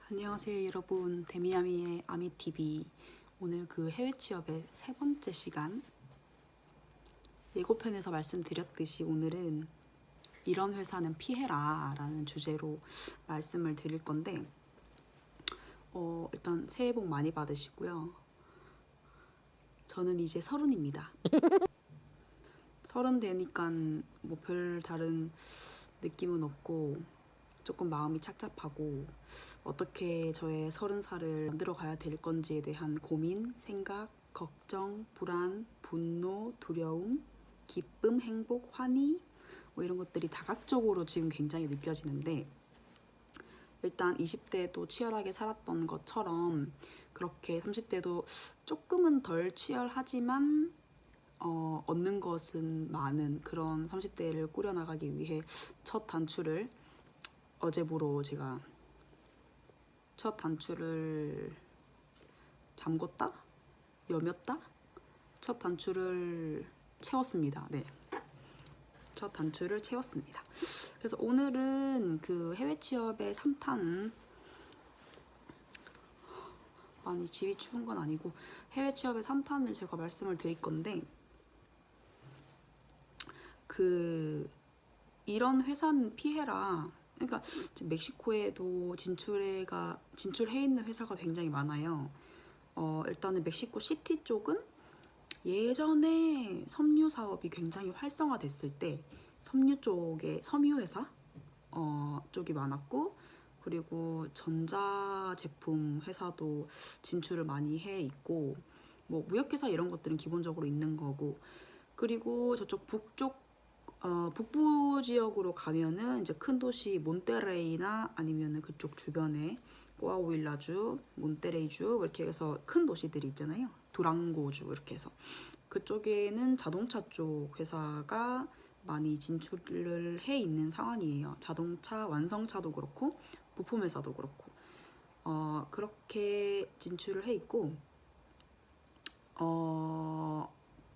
안녕하세요 여러분, 데미아미의 아미TV. 오늘 그 해외 취업의 세 번째 시간, 예고편에서 말씀드렸듯이 오늘은 이런 회사는 피해라 라는 주제로 말씀을 드릴 건데, 일단 새해 복 많이 받으시고요. 저는 이제 30입니다. 30 되니까 뭐 별 다른 느낌은 없고 조금 마음이 착잡하고, 어떻게 저의 30살을 만들어 가야 될 건지에 대한 고민, 생각, 걱정, 불안, 분노, 두려움, 기쁨, 행복, 환희, 뭐 이런 것들이 다각적으로 지금 굉장히 느껴지는데, 일단 20대도 치열하게 살았던 것처럼 그렇게 30대도 조금은 덜 치열하지만 얻는 것은 많은 그런 30대를 꾸려나가기 위해 첫 단추를 어제부로 제가 첫 단추를 잠궜다? 여몄다? 첫 단추를 채웠습니다. 네. 첫 단추를 채웠습니다. 그래서 오늘은 그 해외 취업의 3탄, 아니 집이 추운 건 아니고 해외 취업의 3탄을 제가 말씀을 드릴 건데, 이런 회사는 피해라. 그러니까 지금 멕시코에도 진출해 있는 회사가 굉장히 많아요. 일단은 멕시코 시티 쪽은 예전에 섬유 사업이 굉장히 활성화됐을 때 섬유 쪽에 섬유 회사 쪽이 많았고, 그리고 전자 제품 회사도 진출을 많이 해 있고, 뭐 무역회사 이런 것들은 기본적으로 있는 거고, 그리고 저쪽 북부 지역으로 가면은 이제 큰 도시 몬테레이나 아니면은 그쪽 주변에 꼬아후일라주, 몬테레이주 이렇게 해서 큰 도시들이 있잖아요. 두랑고주 이렇게 해서 그쪽에는 자동차 쪽 회사가 많이 진출을 해 있는 상황이에요. 자동차 완성차도 그렇고 부품 회사도 그렇고 그렇게 진출을 해 있고,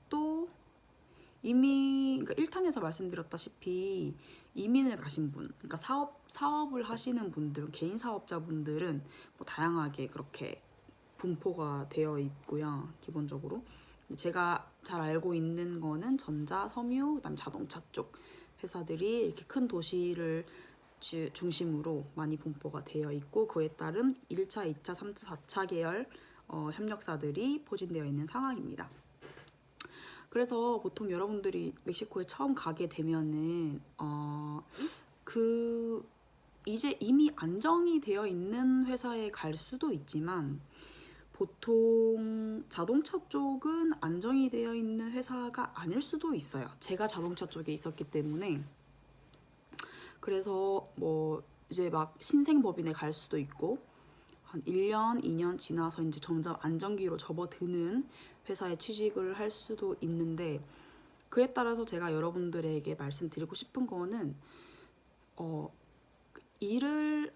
또 이미 그러니까 1탄에서 말씀드렸다시피 이민을 가신 분, 그러니까 사업을 하시는 분들, 개인 사업자분들은 뭐 다양하게 그렇게 분포가 되어 있고요. 기본적으로 제가 잘 알고 있는 거는 전자, 섬유, 그다음 자동차 쪽 회사들이 이렇게 큰 도시를 중심으로 많이 분포가 되어 있고, 그에 따른 1차, 2차, 3차, 4차 계열 협력사들이 포진되어 있는 상황입니다. 그래서 보통 여러분들이 멕시코에 처음 가게 되면은 이제 이미 안정이 되어 있는 회사에 갈 수도 있지만, 보통 자동차 쪽은 안정이 되어 있는 회사가 아닐 수도 있어요. 제가 자동차 쪽에 있었기 때문에. 그래서 뭐 이제 막 신생법인에 갈 수도 있고, 한 1년, 2년 지나서 이제 점점 안정기로 접어드는 회사에 취직을 할 수도 있는데, 그에 따라서 제가 여러분들에게 말씀드리고 싶은 거는 일을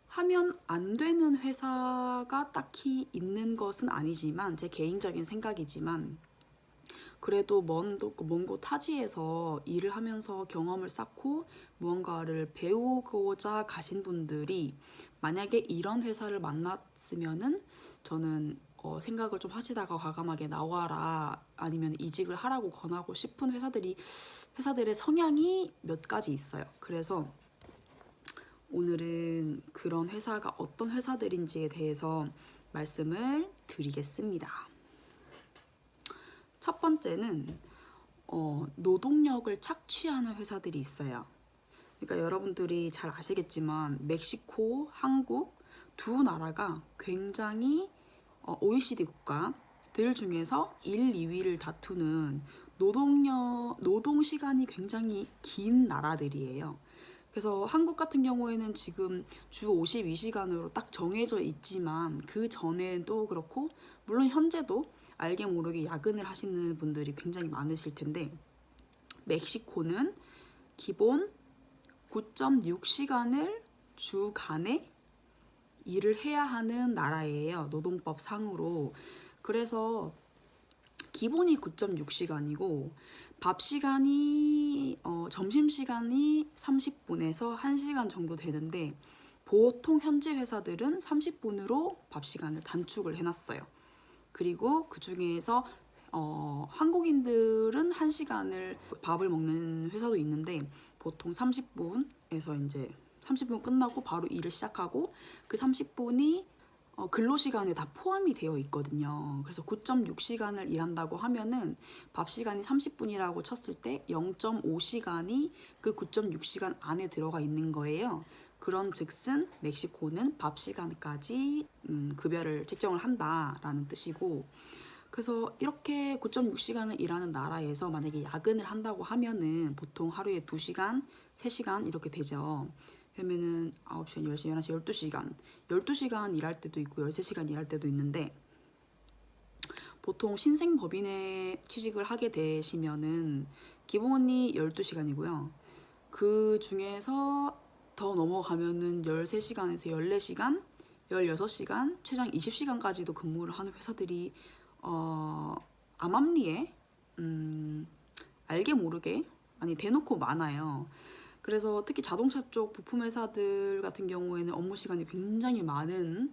하면 안 되는 회사가 딱히 있는 것은 아니지만, 제 개인적인 생각이지만, 그래도 먼 곳 타지에서 일을 하면서 경험을 쌓고 무언가를 배우고자 가신 분들이 만약에 이런 회사를 만났으면은, 저는 생각을 좀 하시다가 과감하게 나와라, 아니면 이직을 하라고 권하고 싶은 회사들의 성향이 몇 가지 있어요. 그래서 오늘은 그런 회사가 어떤 회사들인지에 대해서 말씀을 드리겠습니다. 첫 번째는 노동력을 착취하는 회사들이 있어요. 그러니까 여러분들이 잘 아시겠지만 멕시코, 한국 두 나라가 굉장히 OECD 국가들 중에서 1, 2위를 다투는 노동 시간이 굉장히 긴 나라들이에요. 그래서 한국 같은 경우에는 지금 주 52시간으로 딱 정해져 있지만, 그 전에도 그렇고 물론 현재도 알게 모르게 야근을 하시는 분들이 굉장히 많으실 텐데, 멕시코는 기본 9.6시간을 주간에 일을 해야 하는 나라예요. 노동법 상으로. 그래서 기본이 9.6시간이고 밥 시간이 점심 시간이 30분에서 1시간 정도 되는데, 보통 현지 회사들은 30분으로 밥 시간을 단축을 해놨어요. 그리고 그 중에서 한국인들은 1시간을 밥을 먹는 회사도 있는데 보통 30분에서 이제 30분 끝나고 바로 일을 시작하고 그 30분이 근로시간에 다 포함이 되어 있거든요. 그래서 9.6시간을 일한다고 하면은 밥 시간이 30분이라고 쳤을 때 0.5시간이 그 9.6시간 안에 들어가 있는 거예요. 그런 즉슨 멕시코는 밥 시간까지 급여를 책정을 한다라는 뜻이고, 그래서 이렇게 9.6시간을 일하는 나라에서 만약에 야근을 한다고 하면은 보통 하루에 2시간, 3시간 이렇게 되죠. 그러면은 9시, 10시, 11시, 12시간 12시간 일할 때도 있고 13시간 일할 때도 있는데, 보통 신생법인에 취직을 하게 되시면은 기본이 12시간이고요. 그 중에서 더 넘어가면은 13시간에서 14시간, 16시간, 최장 20시간까지도 근무를 하는 회사들이 암암리에 알게 모르게 아니 대놓고 많아요. 그래서 특히 자동차 쪽 부품 회사들 같은 경우에는 업무 시간이 굉장히 많은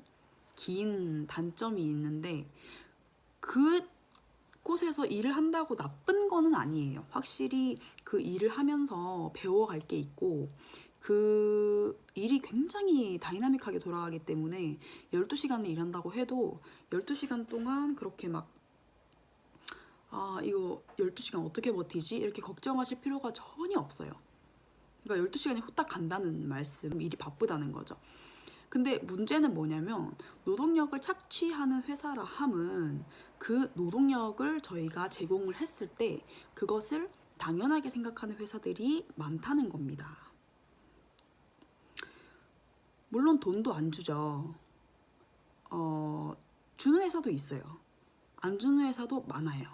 긴 단점이 있는데, 그 곳에서 일을 한다고 나쁜 거는 아니에요. 확실히 그 일을 하면서 배워갈 게 있고 그 일이 굉장히 다이나믹하게 돌아가기 때문에 12시간을 일한다고 해도 12시간 동안 그렇게 막 이거 12시간 어떻게 버티지? 이렇게 걱정하실 필요가 전혀 없어요. 그러니까 12시간이 후딱 간다는 말씀, 일이 바쁘다는 거죠. 근데 문제는 뭐냐면 노동력을 착취하는 회사라 함은 그 노동력을 저희가 제공을 했을 때 그것을 당연하게 생각하는 회사들이 많다는 겁니다. 물론 돈도 안 주죠. 주는 회사도 있어요. 안 주는 회사도 많아요.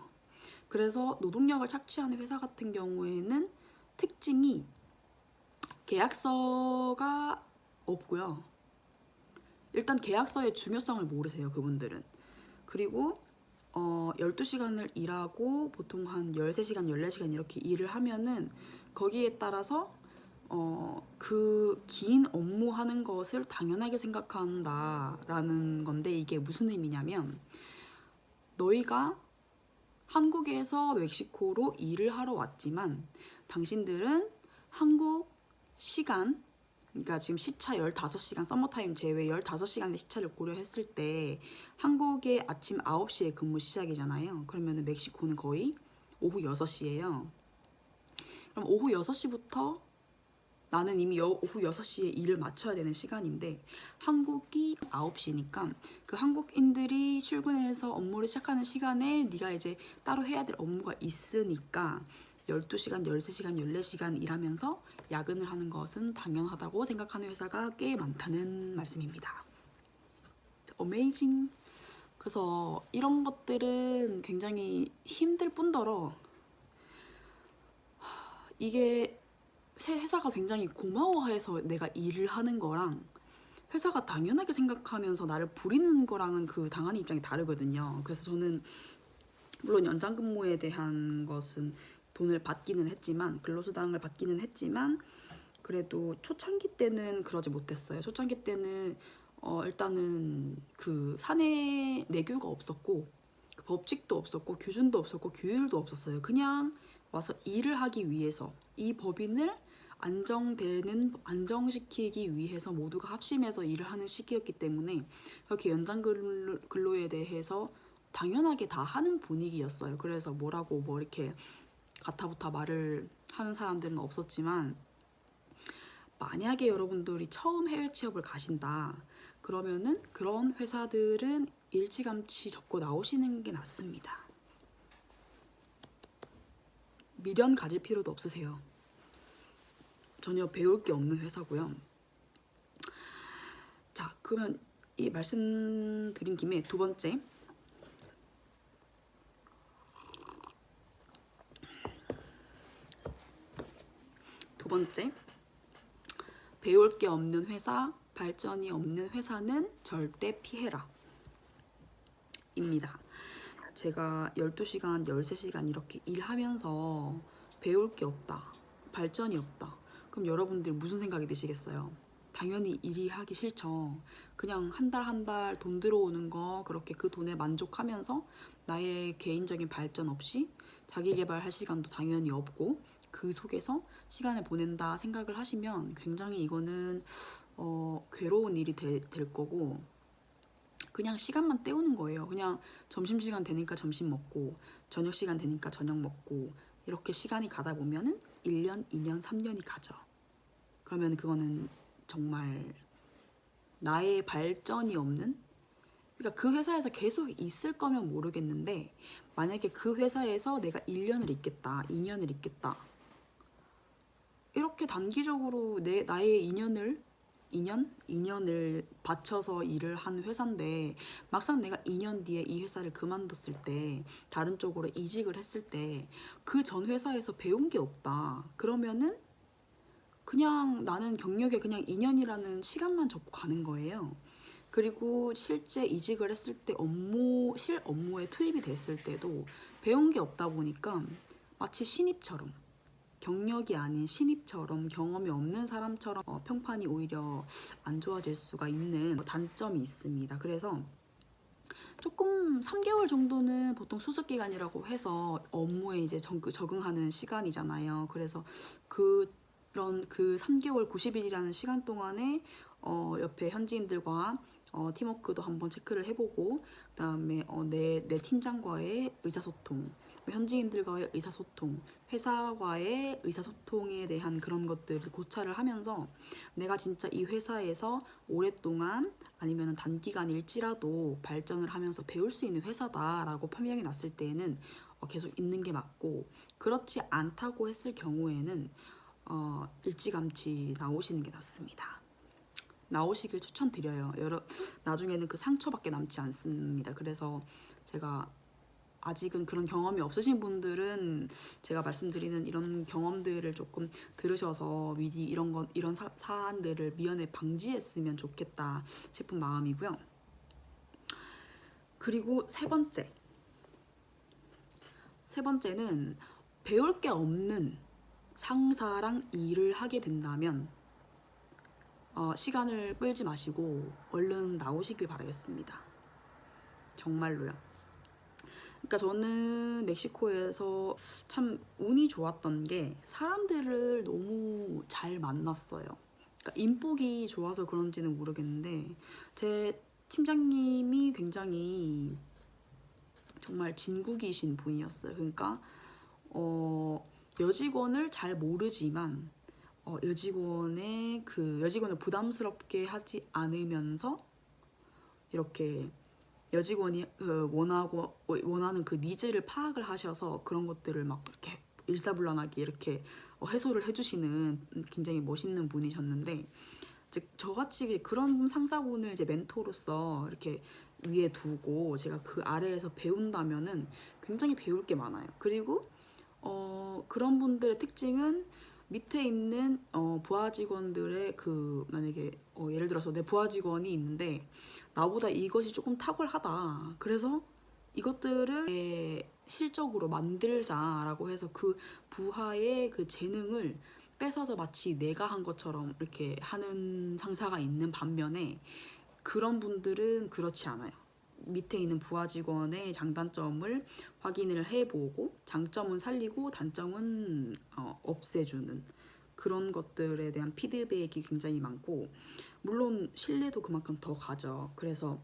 그래서 노동력을 착취하는 회사 같은 경우에는 특징이 계약서가 없고요. 일단 계약서의 중요성을 모르세요, 그분들은. 그리고 12시간을 일하고 보통 한 13시간, 14시간 이렇게 일을 하면은 거기에 따라서 그 긴 업무 하는 것을 당연하게 생각한다라는 건데, 이게 무슨 의미냐면 너희가 한국에서 멕시코로 일을 하러 왔지만 당신들은 한국 시간, 그러니까 지금 시차 15시간, 서머타임 제외 15시간의 시차를 고려했을 때 한국의 아침 9시에 근무 시작이잖아요. 그러면 멕시코는 거의 오후 6시예요. 그럼 오후 6시부터 나는 이미 오후 6시에 일을 마쳐야 되는 시간인데 한국이 9시니까 그 한국인들이 출근해서 업무를 시작하는 시간에 네가 이제 따로 해야 될 업무가 있으니까 12시간, 13시간, 14시간 일하면서 야근을 하는 것은 당연하다고 생각하는 회사가 꽤 많다는 말씀입니다. 어메이징. 그래서 이런 것들은 굉장히 힘들 뿐더러 이게 회사가 굉장히 고마워해서 내가 일을 하는 거랑 회사가 당연하게 생각하면서 나를 부리는 거랑은 그 당하는 입장이 다르거든요. 그래서 저는 물론 연장 근무에 대한 것은 돈을 받기는 했지만, 근로수당을 받기는 했지만 그래도 초창기 때는 그러지 못했어요. 초창기 때는 일단은 그 사내 내교가 없었고 법칙도 없었고 규준도 없었고 규율도 없었어요. 그냥 와서 일을 하기 위해서 이 법인을 안정시키기 위해서 모두가 합심해서 일을 하는 시기였기 때문에 그렇게 연장 근로에 대해서 당연하게 다 하는 분위기였어요. 그래서 뭐라고 뭐 이렇게 가타부타 말을 하는 사람들은 없었지만, 만약에 여러분들이 처음 해외 취업을 가신다 그러면은 그런 회사들은 일찌감치 접고 나오시는 게 낫습니다. 미련 가질 필요도 없으세요. 전혀 배울 게 없는 회사고요. 자, 그러면 이 말씀드린 김에 두 번째, 배울 게 없는 회사, 발전이 없는 회사는 절대 피해라 입니다. 제가 12시간, 13시간 이렇게 일하면서 배울 게 없다, 발전이 없다. 그럼 여러분들 무슨 생각이 드시겠어요? 당연히 일이 하기 싫죠. 그냥 한 달 한 달 돈 들어오는 거 그렇게 그 돈에 만족하면서 나의 개인적인 발전 없이 자기 개발할 시간도 당연히 없고 그 속에서 시간을 보낸다 생각을 하시면 굉장히 이거는 괴로운 일이 될 거고 그냥 시간만 때우는 거예요. 그냥 점심시간 되니까 점심 먹고 저녁시간 되니까 저녁 먹고 이렇게 시간이 가다 보면은 1년, 2년, 3년이 가죠. 그러면 그거는 정말 나의 발전이 없는 그러니까 그 회사에서 계속 있을 거면 모르겠는데 만약에 그 회사에서 내가 1년을 있겠다, 2년을 있겠다 이렇게 단기적으로 나의 2년을 바쳐서 일을 한 회사인데 막상 내가 2년 뒤에 이 회사를 그만뒀을 때 다른 쪽으로 이직을 했을 때 그 전 회사에서 배운 게 없다 그러면은 그냥 나는 경력에 그냥 2년이라는 시간만 접고 가는 거예요. 그리고 실제 이직을 했을 때 실 업무에 투입이 됐을 때도 배운 게 없다 보니까 마치 신입처럼 경력이 아닌 신입처럼 경험이 없는 사람처럼 평판이 오히려 안 좋아질 수가 있는 단점이 있습니다. 그래서 조금 3개월 정도는 보통 수습 기간이라고 해서 업무에 이제 적응하는 시간이잖아요. 그래서 그런 그 3개월 90일이라는 시간 동안에 옆에 현지인들과 팀워크도 한번 체크를 해보고 그다음에 내 팀장과의 의사소통, 현지인들과의 의사소통, 회사와의 의사소통에 대한 그런 것들을 고찰을 하면서 내가 진짜 이 회사에서 오랫동안 아니면 단기간일지라도 발전을 하면서 배울 수 있는 회사다라고 판명이 났을 때에는 계속 있는 게 맞고 그렇지 않다고 했을 경우에는 일찌감치 나오시는 게 낫습니다. 나오시길 추천드려요. 나중에는 그 상처밖에 남지 않습니다. 그래서 제가 아직은 그런 경험이 없으신 분들은 제가 말씀드리는 이런 경험들을 조금 들으셔서 미리 이런 사안들을 미연에 방지했으면 좋겠다 싶은 마음이고요. 그리고 세 번째는 배울 게 없는 상사랑 일을 하게 된다면 시간을 끌지 마시고 얼른 나오시길 바라겠습니다. 정말로요. 그러니까 저는 멕시코에서 참 운이 좋았던 게 사람들을 너무 잘 만났어요. 그러니까 인복이 좋아서 그런지는 모르겠는데 제 팀장님이 굉장히 정말 진국이신 분이었어요. 그러니까 여직원을 잘 모르지만 여직원을 부담스럽게 하지 않으면서 이렇게 여직원이 원하는 그 니즈를 파악을 하셔서 그런 것들을 막 이렇게 일사불란하게 이렇게 해소를 해주시는 굉장히 멋있는 분이셨는데 즉 저같이 그런 상사분을 이제 멘토로서 이렇게 위에 두고 제가 그 아래에서 배운다면은 굉장히 배울 게 많아요. 그리고 그런 분들의 특징은 밑에 있는 부하 직원들의 만약에 예를 들어서 내 부하 직원이 있는데 나보다 이것이 조금 탁월하다. 그래서 이것들을 실적으로 만들자라고 해서 그 부하의 그 재능을 뺏어서 마치 내가 한 것처럼 이렇게 하는 상사가 있는 반면에 그런 분들은 그렇지 않아요. 밑에 있는 부하 직원의 장단점을 확인을 해보고 장점은 살리고 단점은 없애주는 그런 것들에 대한 피드백이 굉장히 많고 물론 신뢰도 그만큼 더 가죠. 그래서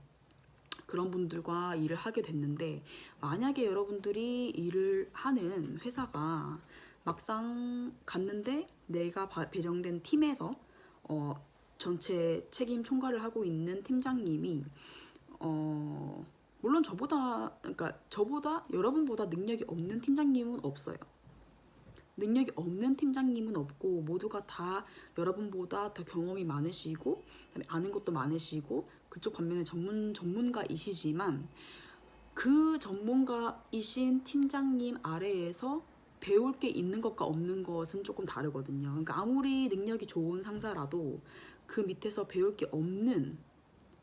그런 분들과 일을 하게 됐는데 만약에 여러분들이 일을 하는 회사가 막상 갔는데 내가 배정된 팀에서 전체 책임 총괄을 하고 있는 팀장님이 물론 저보다 여러분보다 능력이 없는 팀장님은 없어요. 능력이 없는 팀장님은 없고 모두가 다 여러분보다 더 경험이 많으시고 그다음에 아는 것도 많으시고 그쪽 반면에 전문가이시지만 그 전문가이신 팀장님 아래에서 배울 게 있는 것과 없는 것은 조금 다르거든요. 그러니까 아무리 능력이 좋은 상사라도 그 밑에서 배울 게 없는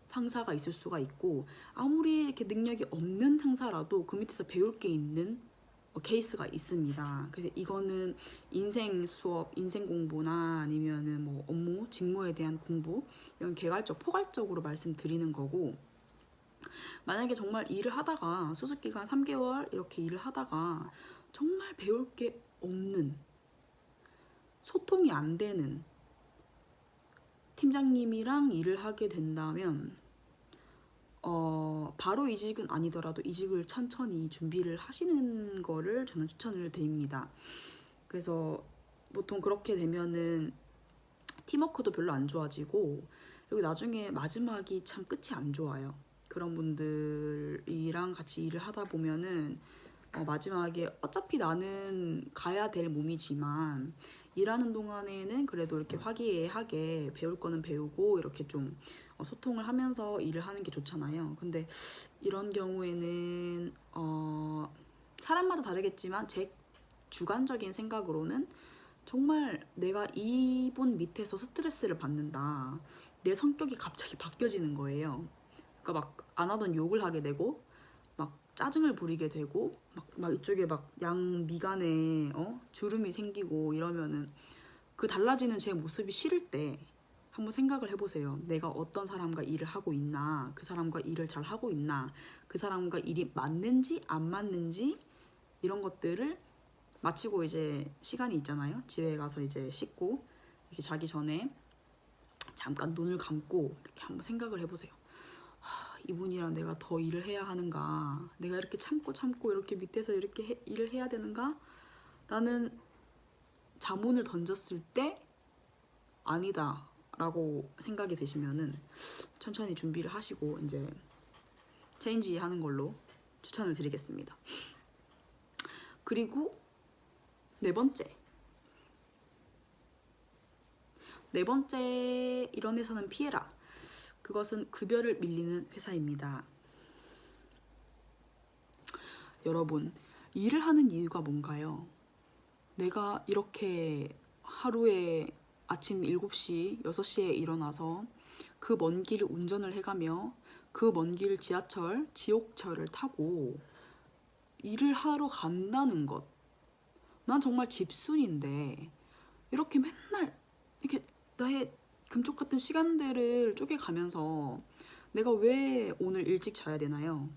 상사가 있을 수가 있고 아무리 이렇게 능력이 없는 상사라도 그 밑에서 배울 게 있는 케이스가 있습니다. 그래서 이거는 인생 수업, 인생 공부나 아니면은 뭐 업무, 직무에 대한 공부 이런 개괄적, 포괄적으로 말씀드리는 거고, 만약에 정말 일을 하다가 수습기간 3개월 이렇게 일을 하다가 정말 배울 게 없는, 소통이 안 되는 팀장님이랑 일을 하게 된다면 바로 이직은 아니더라도 이직을 천천히 준비를 하시는 거를 저는 추천을 드립니다. 그래서 보통 그렇게 되면은 팀워크도 별로 안 좋아지고, 그리고 나중에 마지막이 참 끝이 안 좋아요. 그런 분들이랑 같이 일을 하다 보면은 마지막에 어차피 나는 가야 될 몸이지만 일하는 동안에는 그래도 이렇게 화기애애하게 배울 거는 배우고 이렇게 좀 소통을 하면서 일을 하는 게 좋잖아요. 근데 이런 경우에는 사람마다 다르겠지만 제 주관적인 생각으로는 정말 내가 이분 밑에서 스트레스를 받는다, 내 성격이 갑자기 바뀌어지는 거예요. 그러니까 막 안 하던 욕을 하게 되고 막 짜증을 부리게 되고 막 이쪽에 막 양미간에 주름이 생기고 이러면은 그 달라지는 제 모습이 싫을 때 한번 생각을 해보세요. 내가 어떤 사람과 일을 하고 있나, 그 사람과 일을 잘 하고 있나, 그 사람과 일이 맞는지 안 맞는지 이런 것들을 마치고 이제 시간이 있잖아요. 집에 가서 이제 씻고 이렇게 자기 전에 잠깐 눈을 감고 이렇게 한번 생각을 해보세요. 이분이랑 내가 더 일을 해야 하는가, 내가 이렇게 참고 이렇게 밑에서 이렇게 일을 해야 되는가 라는 자문을 던졌을 때 아니다 라고 생각이 되시면은 천천히 준비를 하시고 이제 체인지 하는 걸로 추천을 드리겠습니다. 그리고 네 번째, 이런 회사는 피해라. 그것은 급여를 밀리는 회사입니다. 여러분, 일을 하는 이유가 뭔가요? 내가 이렇게 하루에 아침 7시, 6시에 일어나서 그 먼 길을 운전을 해가며 그 먼 길 지하철, 지옥철을 타고 일을 하러 간다는 것. 난 정말 집순인데 이렇게 맨날 이렇게 나의 금쪽 같은 시간들을 쪼개가면서 내가 왜 오늘 일찍 자야 되나요?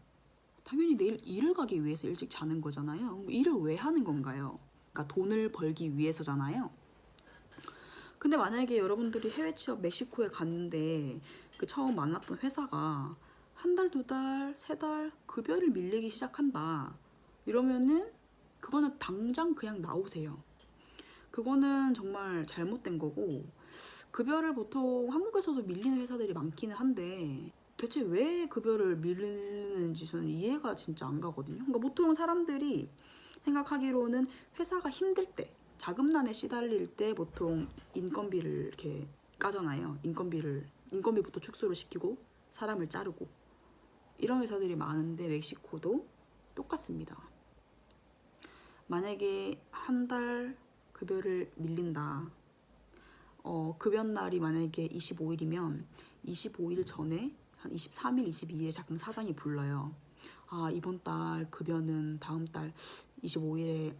당연히 내일 일을 가기 위해서 일찍 자는 거잖아요. 일을 왜 하는 건가요? 그러니까 돈을 벌기 위해서잖아요. 근데 만약에 여러분들이 해외 취업 멕시코에 갔는데 그 처음 만났던 회사가 한 달, 두 달, 세 달 급여를 밀리기 시작한다. 이러면은 그거는 당장 그냥 나오세요. 그거는 정말 잘못된 거고, 급여를 보통 한국에서도 밀리는 회사들이 많기는 한데 대체 왜 급여를 밀리는지 저는 이해가 진짜 안 가거든요. 그러니까 보통 사람들이 생각하기로는 회사가 힘들 때, 자금난에 시달릴 때 보통 인건비를 이렇게 까잖아요. 인건비부터 축소를 시키고 사람을 자르고 이런 회사들이 많은데 멕시코도 똑같습니다. 만약에 한 달 급여를 밀린다. 급여 날이 만약에 25일이면 25일 전에 한 23일, 22일에 자꾸 사장이 불러요. 아, 이번 달 급여는 다음 달 25일에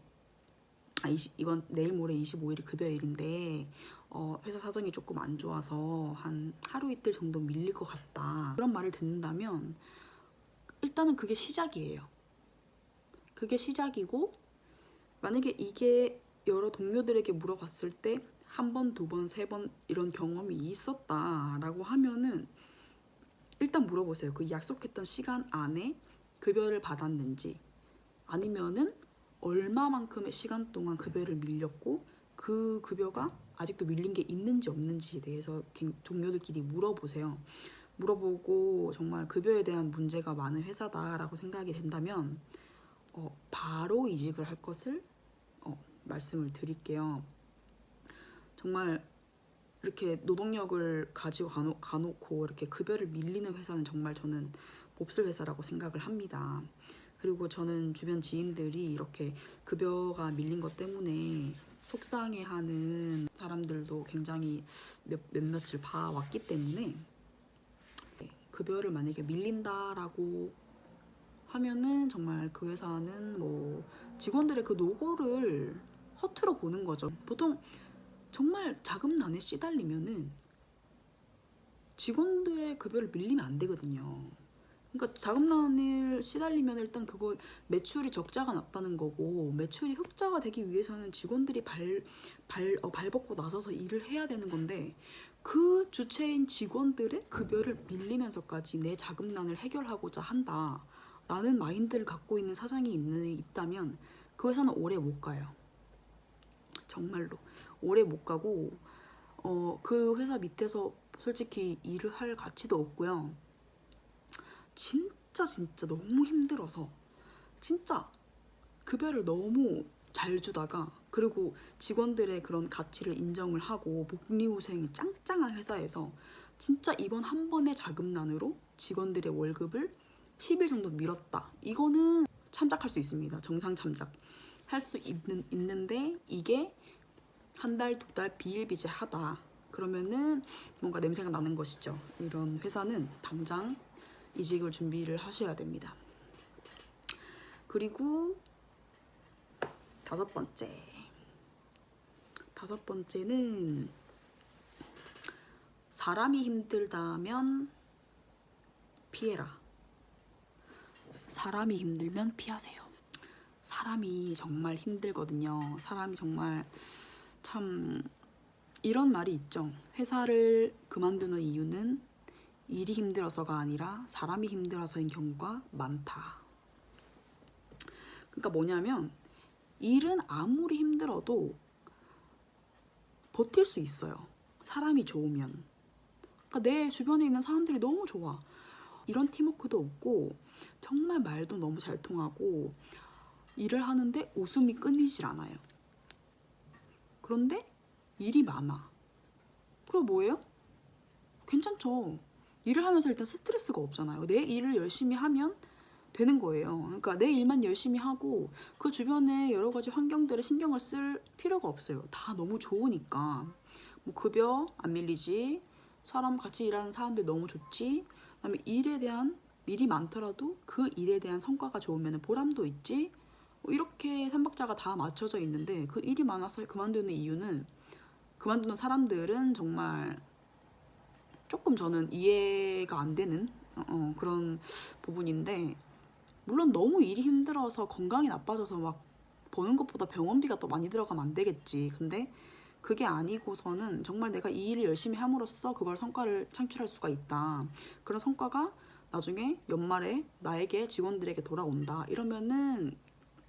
내일 모레 25일이 급여일인데 회사 사정이 조금 안 좋아서 한 하루 이틀 정도 밀릴 것 같다. 그런 말을 듣는다면 일단은 그게 시작이에요. 그게 시작이고, 만약에 이게 여러 동료들에게 물어봤을 때 한 번, 두 번, 세 번 이런 경험이 있었다라고 하면은 일단 물어보세요. 그 약속했던 시간 안에 급여를 받았는지, 아니면은 얼마만큼의 시간 동안 급여를 밀렸고 그 급여가 아직도 밀린 게 있는지 없는지에 대해서 동료들끼리 물어보세요. 물어보고 정말 급여에 대한 문제가 많은 회사다라고 생각이 된다면 바로 이직을 할 것을 말씀을 드릴게요. 정말 이렇게 노동력을 가지고 가놓고 이렇게 급여를 밀리는 회사는 정말 저는 몹쓸 회사라고 생각을 합니다. 그리고 저는 주변 지인들이 이렇게 급여가 밀린 것 때문에 속상해하는 사람들도 굉장히 몇몇을 봐왔기 때문에, 급여를 만약에 밀린다라고 하면은 정말 그 회사는 뭐 직원들의 그 노고를 허투루 보는 거죠. 보통 정말 자금난에 시달리면은 직원들의 급여를 밀리면 안 되거든요. 그러니까 자금난을 시달리면 일단 그거 매출이 적자가 났다는 거고, 매출이 흑자가 되기 위해서는 직원들이 발벗고 나서서 일을 해야 되는 건데, 그 주체인 직원들의 급여를 밀리면서까지 내 자금난을 해결하고자 한다라는 마인드를 갖고 있는 사장이 있다면 그 회사는 오래 못 가요. 정말로 오래 못 가고, 그 회사 밑에서 솔직히 일을 할 가치도 없고요. 진짜 너무 힘들어서 진짜 급여를 너무 잘 주다가, 그리고 직원들의 그런 가치를 인정을 하고 복리후생이 짱짱한 회사에서 진짜 이번 한 번의 자금난으로 직원들의 월급을 10일 정도 밀었다. 이거는 참작할 수 있습니다. 정상 참작 할 수 있는데, 이게 한 달, 두 달 비일비재하다. 그러면은 뭔가 냄새가 나는 것이죠. 이런 회사는 당장 이직을 준비를 하셔야 됩니다. 그리고 다섯 번째는 사람이 힘들다면 피해라. 사람이 힘들면 피하세요. 사람이 정말 힘들거든요. 사람이 정말 참, 이런 말이 있죠. 회사를 그만두는 이유는 일이 힘들어서가 아니라 사람이 힘들어서인 경우가 많다. 그러니까 뭐냐면, 일은 아무리 힘들어도 버틸 수 있어요. 사람이 좋으면. 그러니까 내 주변에 있는 사람들이 너무 좋아. 이런 팀워크도 없고 정말 말도 너무 잘 통하고 일을 하는데 웃음이 끊이질 않아요. 그런데 일이 많아. 그럼 뭐예요? 괜찮죠. 일을 하면서 일단 스트레스가 없잖아요. 내 일을 열심히 하면 되는 거예요. 그러니까 내 일만 열심히 하고 그 주변에 여러 가지 환경들에 신경을 쓸 필요가 없어요. 다 너무 좋으니까. 뭐 급여 안 밀리지, 사람 같이 일하는 사람들 너무 좋지, 그다음에 일에 대한 일이 많더라도 그 일에 대한 성과가 좋으면 보람도 있지. 뭐 이렇게 삼박자가 다 맞춰져 있는데, 그 일이 많아서 그만두는 이유는, 그만두는 사람들은 정말 조금 저는 이해가 안 되는 그런 부분인데, 물론 너무 일이 힘들어서 건강이 나빠져서 막 버는 것보다 병원비가 더 많이 들어가면 안 되겠지. 근데 그게 아니고서는 정말 내가 이 일을 열심히 함으로써 그걸 성과를 창출할 수가 있다. 그런 성과가 나중에 연말에 나에게, 직원들에게 돌아온다. 이러면은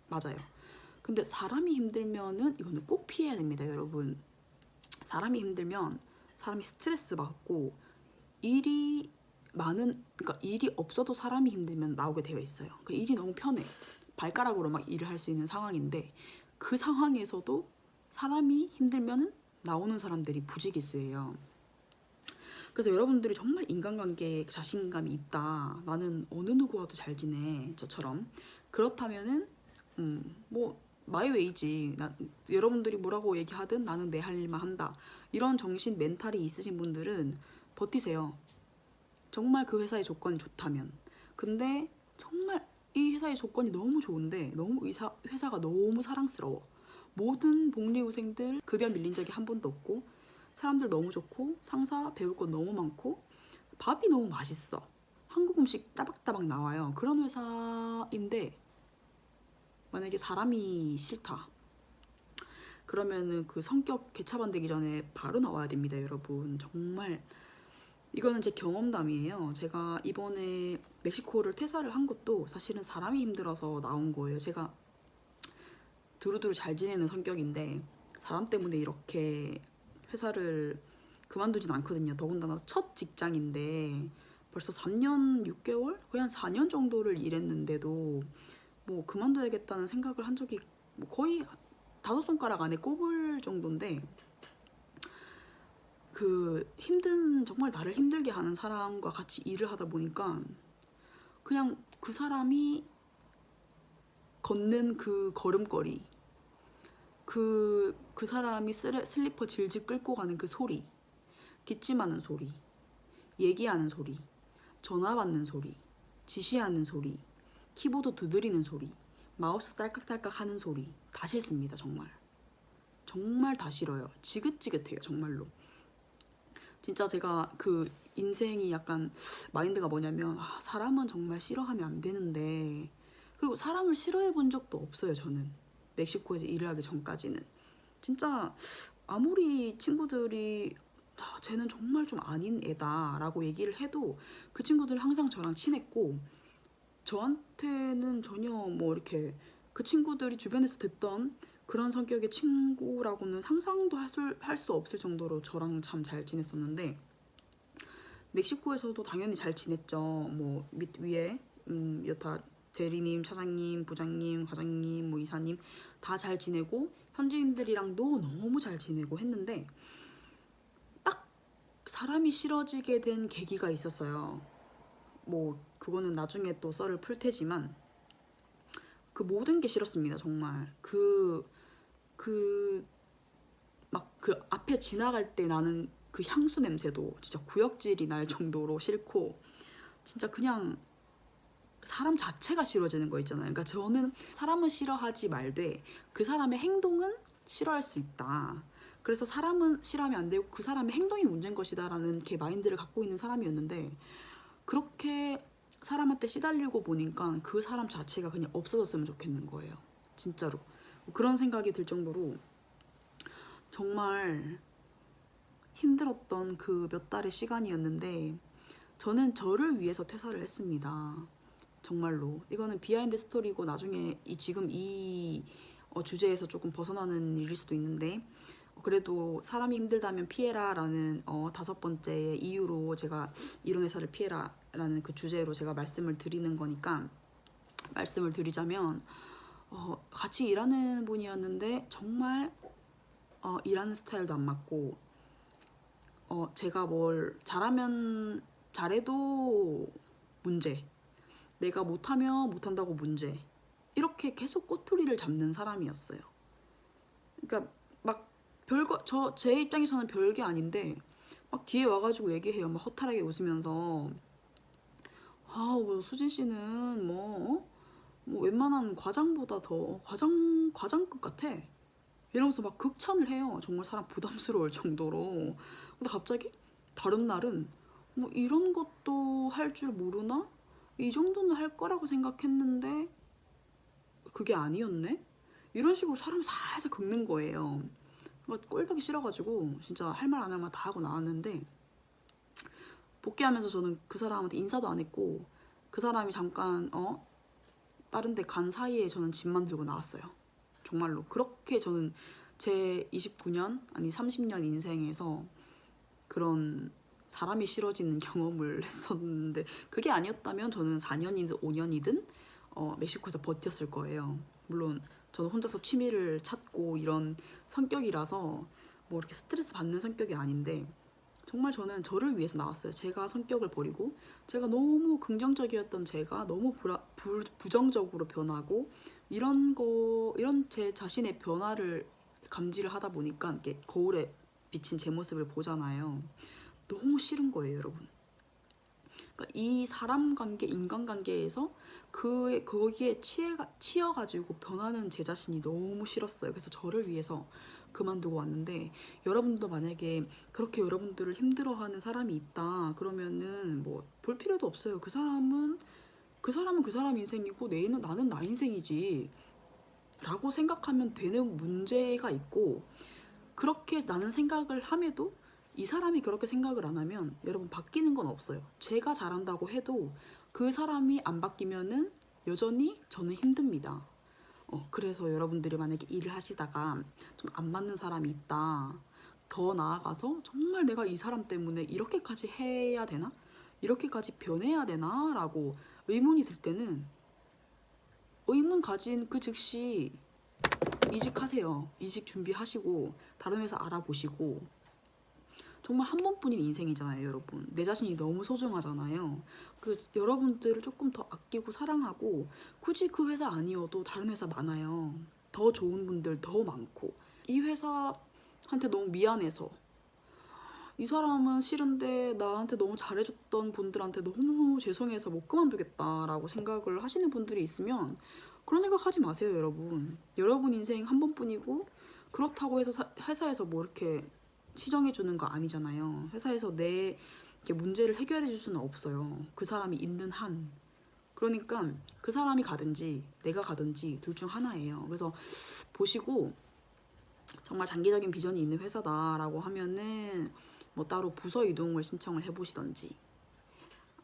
맞아요. 근데 사람이 힘들면은 이거는 꼭 피해야 됩니다, 여러분. 사람이 힘들면 사람이 스트레스 받고, 일이 그러니까 일이 없어도 사람이 힘들면 나오게 되어 있어요. 그러니까 일이 너무 편해. 발가락으로 막 일을 할 수 있는 상황인데, 그 상황에서도 사람이 힘들면은 나오는 사람들이 부지기수예요. 그래서 여러분들이 정말 인간관계에 자신감이 있다, 나는 어느 누구와도 잘 지내, 저처럼, 그렇다면은 뭐 마이웨이지. 여러분들이 뭐라고 얘기하든 나는 내 할 일만 한다, 이런 정신 멘탈이 있으신 분들은 버티세요. 정말 그 회사의 조건이 좋다면. 근데 정말 이 회사의 조건이 너무 좋은데 너무 회사가 너무 사랑스러워. 모든 복리후생들 급여 밀린 적이 한 번도 없고, 사람들 너무 좋고, 상사 배울 거 너무 많고, 밥이 너무 맛있어. 한국 음식 따박따박 나와요. 그런 회사인데 만약에 사람이 싫다, 그러면은 그 성격 개차반되기 전에 바로 나와야 됩니다, 여러분. 정말 이거는 제 경험담이에요. 제가 이번에 멕시코를 퇴사를 한 것도 사실은 사람이 힘들어서 나온 거예요. 제가 두루두루 잘 지내는 성격인데 사람 때문에 이렇게 회사를 그만두진 않거든요. 더군다나 첫 직장인데 벌써 3년 6개월? 거의 한 4년 정도를 일했는데도 뭐 그만둬야겠다는 생각을 한 적이 뭐 거의 5손가락 안에 꼽을 정도인데, 그 정말 나를 힘들게 하는 사람과 같이 일을 하다 보니까 그냥 그 사람이 걷는 그 걸음걸이, 그 사람이 슬리퍼 질질 끌고 가는 그 소리, 기침하는 소리, 얘기하는 소리, 전화 받는 소리, 지시하는 소리, 키보드 두드리는 소리, 마우스 딸깍딸깍 하는 소리 다 싫습니다. 정말. 정말 다 싫어요. 지긋지긋해요. 정말로. 진짜 제가 그 인생이 약간 마인드가 뭐냐면 사람은 정말 싫어하면 안 되는데, 그리고 사람을 싫어해 본 적도 없어요. 저는 멕시코에서 일을 하기 전까지는 진짜 아무리 친구들이 쟤는 정말 좀 아닌 애다 라고 얘기를 해도 그 친구들은 항상 저랑 친했고, 저한테는 전혀 뭐 이렇게 그 친구들이 주변에서 듣던 그런 성격의 친구라고는 상상도 할 수 없을 정도로 저랑 참 잘 지냈었는데, 멕시코에서도 당연히 잘 지냈죠. 뭐 밑 위에 여타 대리님, 차장님, 부장님, 과장님, 뭐 이사님 다 잘 지내고 현지인들이랑도 너무 잘 지내고 했는데, 딱 사람이 싫어지게 된 계기가 있었어요. 뭐 그거는 나중에 또 썰을 풀 테지만 그 모든 게 싫었습니다. 정말 막 그 앞에 지나갈 때 나는 그 향수 냄새도 진짜 구역질이 날 정도로 싫고, 진짜 그냥 사람 자체가 싫어지는 거 있잖아요. 그러니까 저는 사람은 싫어하지 말되 그 사람의 행동은 싫어할 수 있다. 그래서 사람은 싫어하면 안 되고 그 사람의 행동이 문제인 것이다 라는 게 마인드를 갖고 있는 사람이었는데, 그렇게 사람한테 시달리고 보니까 그 사람 자체가 그냥 없어졌으면 좋겠는 거예요. 진짜로. 그런 생각이 들 정도로 정말 힘들었던 그 몇 달의 시간이었는데, 저는 저를 위해서 퇴사를 했습니다. 정말로. 이거는 비하인드 스토리고 나중에 지금 이 주제에서 조금 벗어나는 일일 수도 있는데, 그래도 사람이 힘들다면 피해라 라는 5번째 이유로 제가 이런 회사를 피해라 라는 그 주제로 제가 말씀을 드리는 거니까 말씀을 드리자면, 같이 일하는 분이었는데 정말 일하는 스타일도 안 맞고, 제가 뭘 잘해도 문제, 내가 못하면 못한다고 문제, 이렇게 계속 꼬투리를 잡는 사람이었어요. 그러니까 막 제 입장에서는 별게 아닌데 막 뒤에 와가지고 얘기해요. 막 허탈하게 웃으면서 뭐 수진 씨는 뭐 웬만한 과장보다 더 과장급 같아, 이러면서 막 극찬을 해요. 정말 사람 부담스러울 정도로. 근데 갑자기 다른 날은 뭐 이런 것도 할 줄 모르나? 이 정도는 할 거라고 생각했는데 그게 아니었네? 이런 식으로 사람을 살살 긁는 거예요. 꼴보기 싫어가지고 진짜 할 말 안 할 말 다 하고 나왔는데, 복귀하면서 저는 그 사람한테 인사도 안 했고, 그 사람이 잠깐 다른 데 간 사이에 저는 짐만 들고 나왔어요. 정말로. 그렇게 저는 제 29년 아니 30년 인생에서 그런 사람이 싫어지는 경험을 했었는데, 그게 아니었다면 저는 4년이든 5년이든 멕시코에서 버텼을 거예요. 물론 저는 혼자서 취미를 찾고 이런 성격이라서 뭐 이렇게 스트레스 받는 성격이 아닌데, 정말 저는 저를 위해서 나왔어요. 제가 성격을 버리고, 제가 너무 긍정적이었던 제가 너무 부정적으로 변하고, 이런 제 자신의 변화를 감지를 하다 보니까 이렇게 거울에 비친 제 모습을 보잖아요. 너무 싫은 거예요, 여러분. 그러니까 이 사람 관계, 인간 관계에서 거기에 치여가지고 변하는 제 자신이 너무 싫었어요. 그래서 저를 위해서 그만두고 왔는데, 여러분도 만약에 그렇게 여러분들을 힘들어하는 사람이 있다 그러면은 뭐 볼 필요도 없어요. 그 사람은 그 사람 인생이고 나는 나 인생이지 라고 생각하면 되는 문제가 있고, 그렇게 나는 생각을 함에도 이 사람이 그렇게 생각을 안 하면 여러분 바뀌는 건 없어요. 제가 잘한다고 해도 그 사람이 안 바뀌면은 여전히 저는 힘듭니다. 그래서 여러분들이 만약에 일을 하시다가 좀 안 맞는 사람이 있다, 더 나아가서 정말 내가 이 사람 때문에 이렇게까지 해야 되나? 이렇게까지 변해야 되나? 라고 의문이 들 때는 의문 가진 그 즉시 이직하세요. 이직 준비하시고 다른 회사 알아보시고. 정말 한 번뿐인 인생이잖아요, 여러분. 내 자신이 너무 소중하잖아요. 여러분들을 조금 더 아끼고 사랑하고, 굳이 그 회사 아니어도 다른 회사 많아요. 더 좋은 분들 더 많고. 이 회사한테 너무 미안해서, 이 사람은 싫은데 나한테 너무 잘해줬던 분들한테 너무 죄송해서 못 그만두겠다라고 생각을 하시는 분들이 있으면 그런 생각 하지 마세요, 여러분. 여러분 인생 한 번뿐이고 그렇다고 해서 회사에서 뭐 이렇게 시정해 주는 거 아니잖아요. 회사에서 내 이렇게 문제를 해결해 줄 수는 없어요. 그 사람이 있는 한. 그러니까 그 사람이 가든지 내가 가든지 둘 중 하나예요. 그래서 보시고 정말 장기적인 비전이 있는 회사다라고 하면은 뭐 따로 부서 이동을 신청을 해보시던지,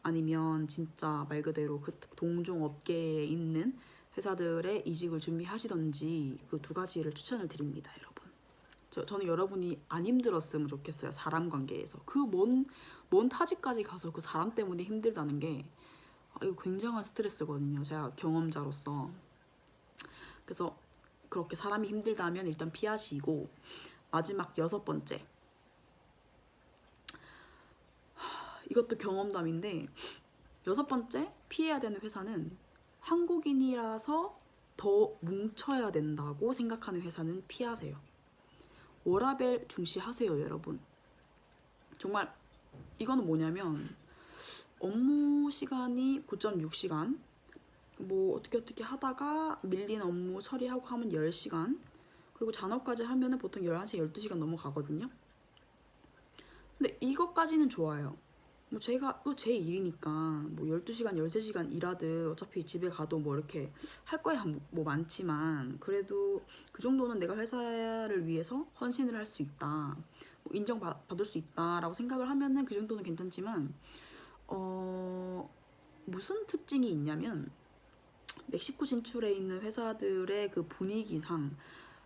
아니면 진짜 말 그대로 그 동종 업계에 있는 회사들의 이직을 준비하시던지, 그 두 가지를 추천을 드립니다, 여러분. 저는 여러분이 안 힘들었으면 좋겠어요. 사람 관계에서 그 먼 타지까지 가서 그 사람 때문에 힘들다는 게 이거 굉장한 스트레스거든요, 제가 경험자로서. 그래서 그렇게 사람이 힘들다면 일단 피하시고, 마지막 6번째, 이것도 경험담인데, 6번째 피해야 되는 회사는 한국인이라서 더 뭉쳐야 된다고 생각하는 회사는 피하세요. 워라밸 중시하세요, 여러분. 정말 이거는 뭐냐면, 업무 시간이 9.6시간, 뭐 어떻게 하다가 밀린 업무 처리하고 하면 10시간, 그리고 잔업까지 하면은 보통 11시, 12시간 넘어가거든요. 근데 이것까지는 좋아요. 뭐 제가 또 제 일이니까 뭐 12시간, 13시간 일하듯 어차피 집에 가도 뭐 이렇게 할 거야 뭐 많지만, 그래도 그 정도는 내가 회사를 위해서 헌신을 할 수 있다, 뭐 인정받을 수 있다라고 생각을 하면은 그 정도는 괜찮지만, 무슨 특징이 있냐면, 멕시코 진출해 있는 회사들의 그 분위기상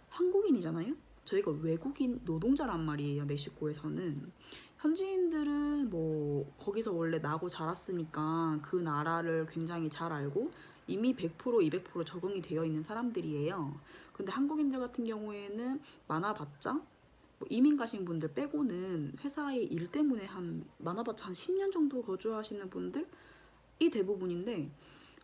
한국인이잖아요? 저희가 외국인 노동자란 말이에요, 멕시코에서는. 현지인들은 뭐 거기서 원래 나고 자랐으니까 그 나라를 굉장히 잘 알고 이미 100%, 200% 적응이 되어 있는 사람들이에요. 근데 한국인들 같은 경우에는 많아봤자 뭐 이민 가신 분들 빼고는 회사의 일 때문에 많아봤자 한 10년 정도 거주하시는 분들이 대부분인데,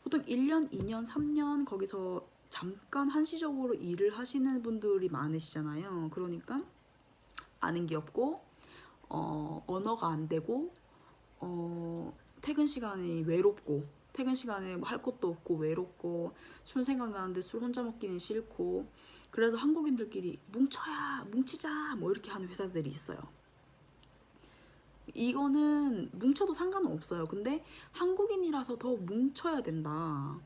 보통 1년, 2년, 3년 거기서 잠깐 한시적으로 일을 하시는 분들이 많으시잖아요. 그러니까 아는 게 없고, 언어가 안 되고, 퇴근 시간이 외롭고, 퇴근 시간에 뭐 할 것도 없고 외롭고, 술 생각나는데 술 혼자 먹기는 싫고, 그래서 한국인들끼리 뭉치자 뭐 이렇게 하는 회사들이 있어요. 이거는 뭉쳐도 상관은 없어요. 근데 한국인이라서 더 뭉쳐야 된다,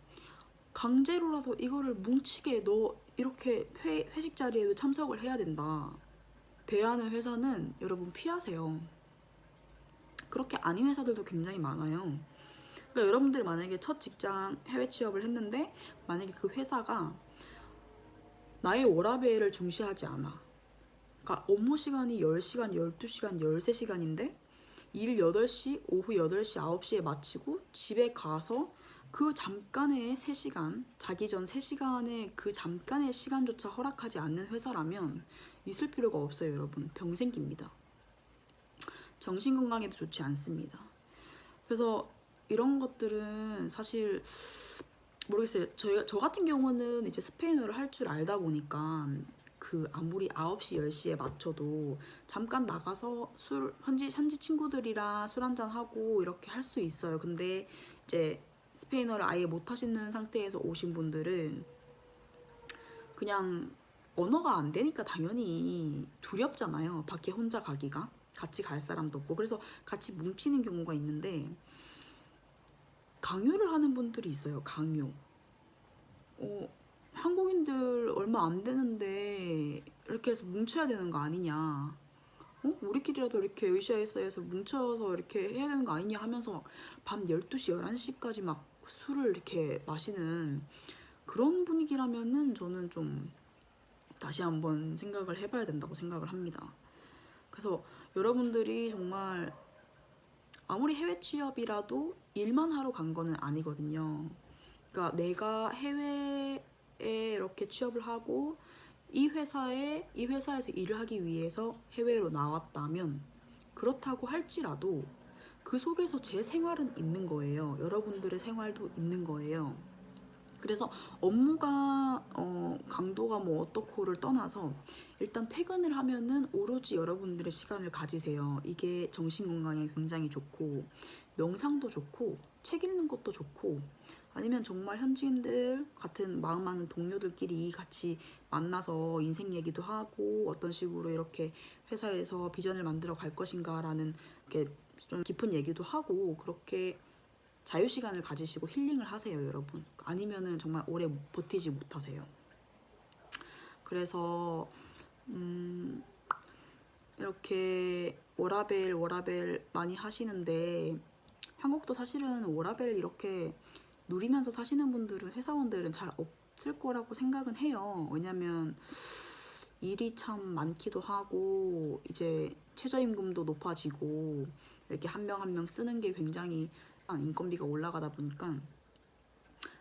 강제로라도 이거를 뭉치게 너 이렇게 회식 자리에도 참석을 해야 된다, 대하는 회사는 여러분 피하세요. 그렇게 아닌 회사들도 굉장히 많아요. 그러니까 여러분들이 만약에 첫 직장 해외 취업을 했는데, 만약에 그 회사가 나의 워라밸을 중시하지 않아, 그러니까 업무 시간이 10시간, 12시간, 13시간인데 일 8시, 오후 8시, 9시에 마치고 집에 가서 그 잠깐의 3시간, 자기 전 3시간의 그 잠깐의 시간조차 허락하지 않는 회사라면 있을 필요가 없어요, 여러분. 병 생깁니다. 정신건강에도 좋지 않습니다. 그래서 이런 것들은 사실 모르겠어요. 저 같은 경우는 이제 스페인어를 할 줄 알다 보니까 그 아무리 9시, 10시에 맞춰도 잠깐 나가서 현지 친구들이랑 술 한잔 하고 이렇게 할 수 있어요. 근데 이제 스페인어를 아예 못 하시는 상태에서 오신 분들은 그냥 언어가 안 되니까 당연히 두렵잖아요. 밖에 혼자 가기가. 같이 갈 사람도 없고. 그래서 같이 뭉치는 경우가 있는데, 강요를 하는 분들이 있어요. 강요. 한국인들 얼마 안 되는데 이렇게 해서 뭉쳐야 되는 거 아니냐, 우리끼리라도 이렇게 으쌰으쌰해서 뭉쳐서 이렇게 해야 되는 거 아니냐 하면서 밤 12시, 11시까지 막 술을 이렇게 마시는 그런 분위기라면은 저는 좀 다시 한번 생각을 해봐야 된다고 생각을 합니다. 그래서 여러분들이 정말 아무리 해외 취업이라도 일만 하러 간 거는 아니거든요. 그러니까 내가 해외에 이렇게 취업을 하고 이 회사에서 일을 하기 위해서 해외로 나왔다면, 그렇다고 할지라도 그 속에서 제 생활은 있는 거예요. 여러분들의 생활도 있는 거예요. 그래서 업무가 강도가 뭐 어떻고를 떠나서 일단 퇴근을 하면은 오로지 여러분들의 시간을 가지세요. 이게 정신 건강에 굉장히 좋고, 명상도 좋고, 책 읽는 것도 좋고, 아니면 정말 현지인들 같은 마음 많은 동료들끼리 같이 만나서 인생 얘기도 하고 어떤 식으로 이렇게 회사에서 비전을 만들어 갈 것인가라는 이렇게 좀 깊은 얘기도 하고 그렇게 자유 시간을 가지시고 힐링을 하세요, 여러분. 아니면은 정말 오래 버티지 못하세요. 그래서 이렇게 워라밸 많이 하시는데 한국도 사실은 워라밸 이렇게 누리면서 사시는 분들은 회사원들은 잘 없을 거라고 생각은 해요. 왜냐면 일이 참 많기도 하고 이제 최저임금도 높아지고 이렇게 한 명 한 명 쓰는 게 굉장히 인건비가 올라가다 보니까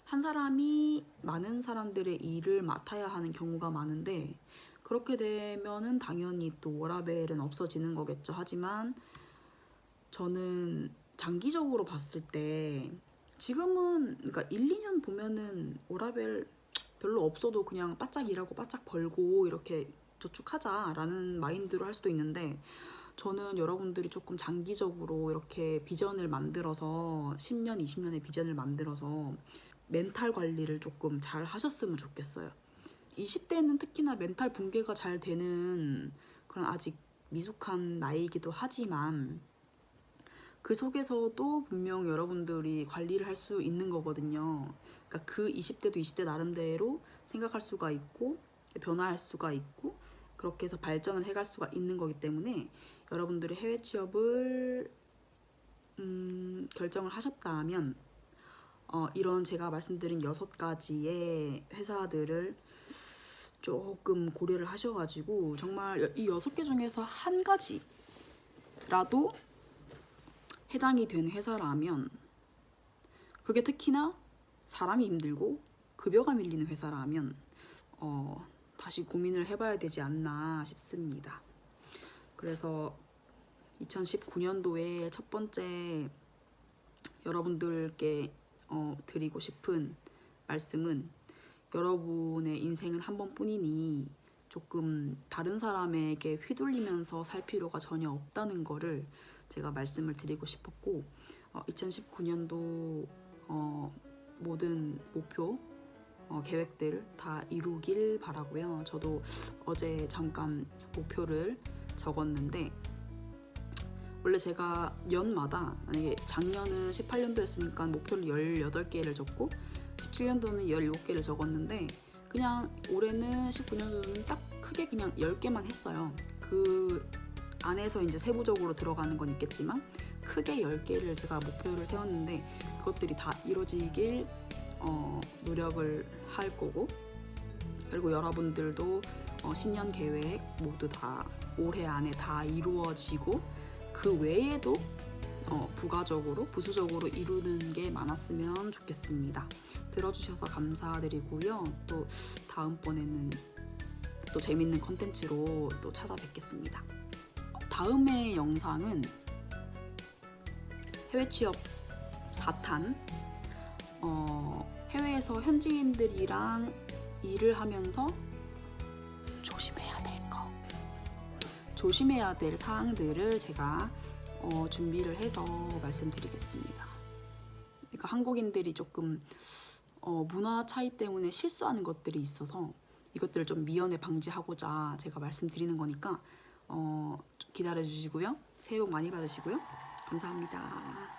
한 사람이 많은 사람들의 일을 맡아야 하는 경우가 많은데 그렇게 되면은 당연히 또 워라밸은 없어지는 거겠죠. 하지만 저는 장기적으로 봤을 때 지금은 그러니까 1, 2년 보면은 워라밸 별로 없어도 그냥 바짝 일하고 바짝 벌고 이렇게 저축하자라는 마인드로 할 수도 있는데 저는 여러분들이 조금 장기적으로 이렇게 비전을 만들어서 10년, 20년의 비전을 만들어서 멘탈 관리를 조금 잘 하셨으면 좋겠어요. 20대는 특히나 멘탈 붕괴가 잘 되는 그런 아직 미숙한 나이이기도 하지만 그 속에서도 분명 여러분들이 관리를 할 수 있는 거거든요. 그러니까 그 20대도 20대 나름대로 생각할 수가 있고 변화할 수가 있고 그렇게 해서 발전을 해갈 수가 있는 거기 때문에 여러분들이 해외 취업을 결정을 하셨다면 이런 제가 말씀드린 6가지의 회사들을 조금 고려를 하셔가지고 정말 이 6개 중에서 한 가지라도 해당이 된 회사라면 그게 특히나 사람이 힘들고 급여가 밀리는 회사라면 다시 고민을 해봐야 되지 않나 싶습니다. 그래서 2019년도에 첫 번째 여러분들께 드리고 싶은 말씀은 여러분의 인생은 한 번뿐이니 조금 다른 사람에게 휘둘리면서 살 필요가 전혀 없다는 거를 제가 말씀을 드리고 싶었고 2019년도 모든 목표 계획들 다 이루길 바라고요. 저도 어제 잠깐 목표를 적었는데 원래 제가 연마다 만약에 작년은 18년도였으니까 목표를 18개를 적고 17년도는 17개를 적었는데 그냥 올해는 19년도는 딱 크게 그냥 10개만 했어요. 그 안에서 이제 세부적으로 들어가는 건 있겠지만 크게 10개를 제가 목표를 세웠는데 그것들이 다 이루어지길 노력을 할 거고 그리고 여러분들도 신년 계획 모두 다 올해 안에 다 이루어지고 그 외에도 부가적으로 부수적으로 이루는 게 많았으면 좋겠습니다. 들어주셔서 감사드리고요. 또 다음번에는 또 재밌는 컨텐츠로 또 찾아뵙겠습니다. 다음의 영상은 해외 취업 4탄 해외에서 현지인들이랑 일을 하면서 조심해야 될 사항들을 제가 준비를 해서 말씀드리겠습니다. 그러니까 한국인들이 조금 문화 차이 때문에 실수하는 것들이 있어서 이것들을 좀 미연에 방지하고자 제가 말씀드리는 거니까 기다려 주시고요. 새해 복 많이 받으시고요. 감사합니다.